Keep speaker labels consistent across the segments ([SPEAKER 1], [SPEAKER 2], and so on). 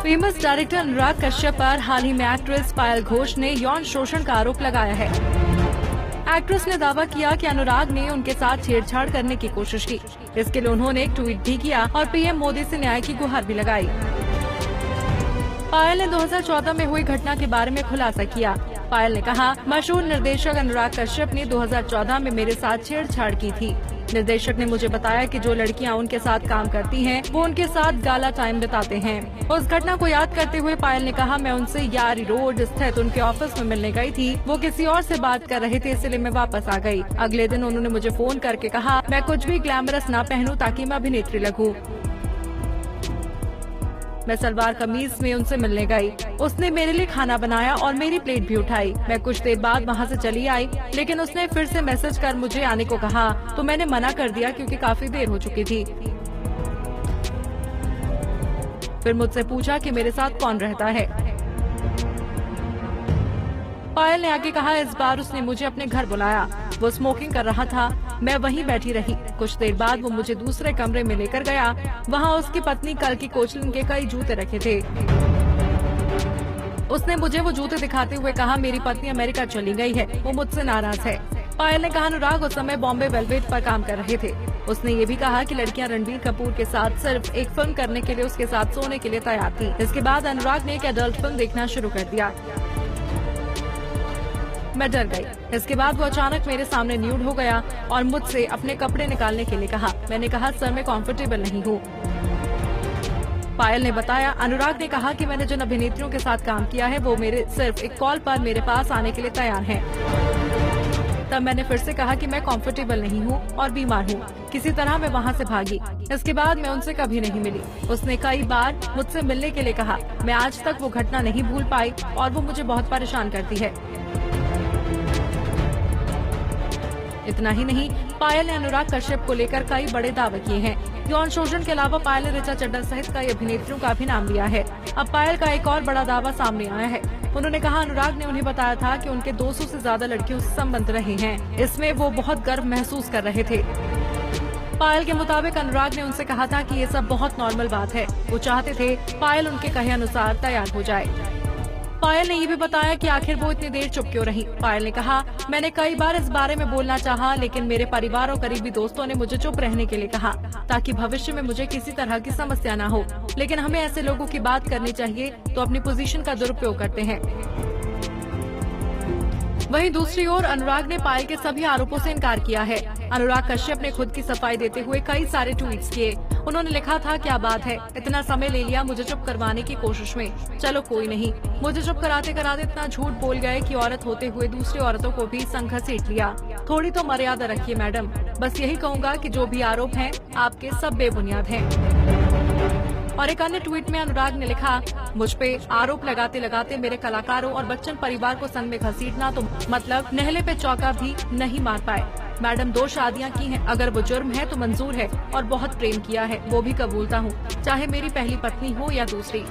[SPEAKER 1] Famous director Anurag Kashyap पर हाल ही में actress पायल घोष ने यौन शोषण का आरोप लगाया है। एक्ट्रेस ने दावा किया कि अनुराग ने उनके साथ छेड़छाड़ करने की कोशिश की। इसके लिए उन्होंने एक ट्वीट भी किया और पीएम मोदी से न्याय की गुहार भी लगाई। पायल ने 2014 में हुई घटना के बारे में खुलासा किया। पायल ने कहा, मशहूर निर्देशक अनुराग कश्यप ने 2014 में मेरे साथ छेड़छाड़ की थी। निर्देशक ने मुझे बताया कि जो लड़कियां उनके साथ काम करती हैं, वो उनके साथ गाला टाइम बिताते हैं। उस घटना को याद करते हुए पायल ने कहा, मैं उनसे यारी रोड स्थित उनके ऑफिस में मिलने गई थी। वो किसी और से बात कर रहे थे, इसलिए मैं वापस आ गई। अगले दिन उन्होंने मुझे फोन करके कहा, मैं कुछ भी ग्लैमरस ना पहनूं ताकि मैं अभिनेत्री लगूं। मैं सलवार कमीज में उनसे मिलने गई। उसने मेरे लिए खाना बनाया और मेरी प्लेट भी उठाई। मैं कुछ देर बाद वहाँ से चली आई, लेकिन उसने फिर से मैसेज कर मुझे आने को कहा, तो मैंने मना कर दिया क्योंकि काफी देर हो चुकी थी। फिर मुझसे पूछा कि मेरे साथ कौन रहता है। पायल ने आगे कहा, इस बार उसने मुझे अपने घर बुलाया। वो स्मोकिंग कर रहा था, मैं वहीं बैठी रही। कुछ देर बाद वो मुझे दूसरे कमरे में लेकर गया। वहाँ उसकी पत्नी कल की कोचलिन के कई जूते रखे थे। उसने मुझे वो जूते दिखाते हुए कहा, मेरी पत्नी अमेरिका चली गई है, वो मुझसे नाराज है। पायल ने कहा, अनुराग उस समय बॉम्बे वेलवेट पर काम कर रहे थे। उसने ये भी कहा कि लड़कियां रणबीर कपूर के साथ सिर्फ एक फिल्म करने के लिए उसके साथ सोने के लिए तैयार थी। इसके बाद अनुराग ने एक एडल्ट फिल्म देखना शुरू कर दिया। मैं डर गई। इसके बाद वो अचानक मेरे सामने न्यूड हो गया और मुझसे अपने कपड़े निकालने के लिए कहा। मैंने कहा, सर मैं कंफर्टेबल नहीं हूँ। पायल ने बताया, अनुराग ने कहा कि मैंने जिन अभिनेत्रियों के साथ काम किया है वो मेरे सिर्फ एक कॉल पर मेरे पास आने के लिए तैयार हैं। तब मैंने फिर से कहा कि मैं कंफर्टेबल नहीं हूँ और बीमार हूँ। किसी तरह मैं वहाँ से भागी। इसके बाद मैं उनसे कभी नहीं मिली। उसने कई बार मुझसे मिलने के लिए कहा। मैं आज तक वो घटना नहीं भूल पाई और वो मुझे बहुत परेशान करती है। इतना ही नहीं, पायल ने अनुराग कश्यप को लेकर कई बड़े दावे किए हैं। यौन शोषण के अलावा पायल ने ऋचा चड्ढा सहित कई अभिनेत्रियों का भी नाम लिया है। अब पायल का एक और बड़ा दावा सामने आया है। उन्होंने कहा, अनुराग ने उन्हें बताया था कि उनके 200 से ज्यादा लड़कियों से संबंध रहे हैं। इसमें वो बहुत गर्व महसूस कर रहे थे। पायल के मुताबिक अनुराग ने उनसे कहा था कि ये सब बहुत नॉर्मल बात है। वो चाहते थे पायल उनके कहे अनुसार तैयार हो जाए। पायल ने ये भी बताया कि आखिर वो इतनी देर चुप क्यों रही। पायल ने कहा, मैंने कई बार इस बारे में बोलना चाहा, लेकिन मेरे परिवार और करीबी दोस्तों ने मुझे चुप रहने के लिए कहा ताकि भविष्य में मुझे किसी तरह की समस्या न हो। लेकिन हमें ऐसे लोगों की बात करनी चाहिए तो अपनी पोजीशन का दुरुपयोग करते हैं। वहीं दूसरी ओर अनुराग ने पायल के सभी आरोपों से इनकार किया है। अनुराग कश्यप ने खुद की सफाई देते हुए कई सारे ट्वीट्स किए। उन्होंने लिखा था, क्या बात है, इतना समय ले लिया मुझे चुप करवाने की कोशिश में। चलो कोई नहीं, मुझे चुप कराते कराते इतना झूठ बोल गए कि औरत होते हुए दूसरी औरतों को भी संग घसीट लिया। थोड़ी तो मर्यादा रखिए मैडम। बस यही कहूँगा कि जो भी आरोप हैं आपके सब बेबुनियाद हैं। और एक अन्य ट्वीट में अनुराग ने लिखा, मुझ पे आरोप लगाते लगाते मेरे कलाकारों और बच्चन परिवार को संग में घसीटना तो मतलब नहले पे चौका भी नहीं मार पाए। मैडम 2 शादियां की हैं, अगर वो जुर्म है तो मंजूर है और बहुत प्रेम किया है, वो भी कबूलता हूँ, चाहे मेरी पहली पत्नी हो या दूसरी।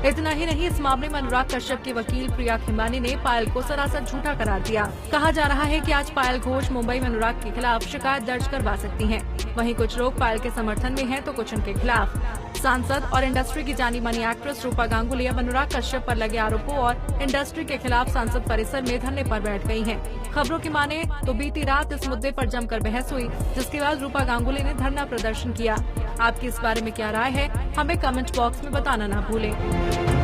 [SPEAKER 1] इतना ही नहीं, इस मामले में अनुराग कश्यप के वकील प्रिया खिमानी ने पायल को सरासर झूठा करार दिया। कहा जा रहा है कि आज पायल घोष मुंबई में अनुराग के खिलाफ शिकायत दर्ज करवा सकती हैं। वहीं कुछ लोग पायल के समर्थन में हैं तो कुछ उनके खिलाफ। सांसद और इंडस्ट्री की जानी मानी एक्ट्रेस रूपा गांगुली अब अनुराग कश्यप पर लगे आरोपों और इंडस्ट्री के खिलाफ संसद परिसर में धरने पर बैठ गई हैं। खबरों की माने तो बीती रात इस मुद्दे पर जमकर बहस हुई, जिसके बाद रूपा गांगुली ने धरना प्रदर्शन किया। आपकी इस बारे में क्या राय है, हमें कमेंट बॉक्स में बताना ना भूलें।